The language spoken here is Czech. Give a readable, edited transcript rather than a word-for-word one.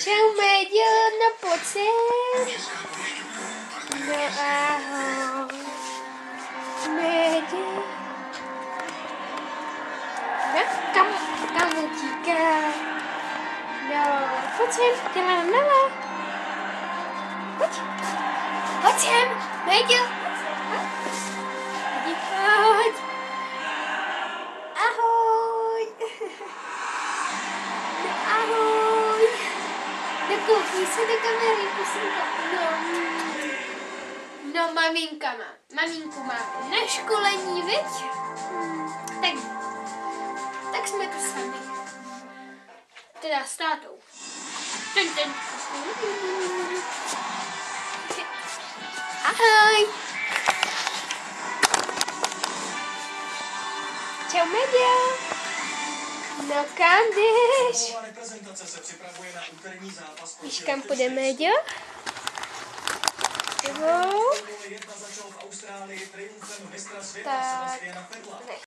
Čau, Méďo, no pojď sem. No ahoj. Méďo. No, kam utíká? No, pojď sem, těla nala. Pojď. Pojď sem, Méďo. Pojď. Ahoj. No ahoj. No koukni se do kamery, pusinko. No maminku máme na školení, viď? Tak jsme tu sami. Teda s tátou. Ahoj. Čau, Méďo. No kam jdeš? Víš, kam půjde, Méďo? Tak.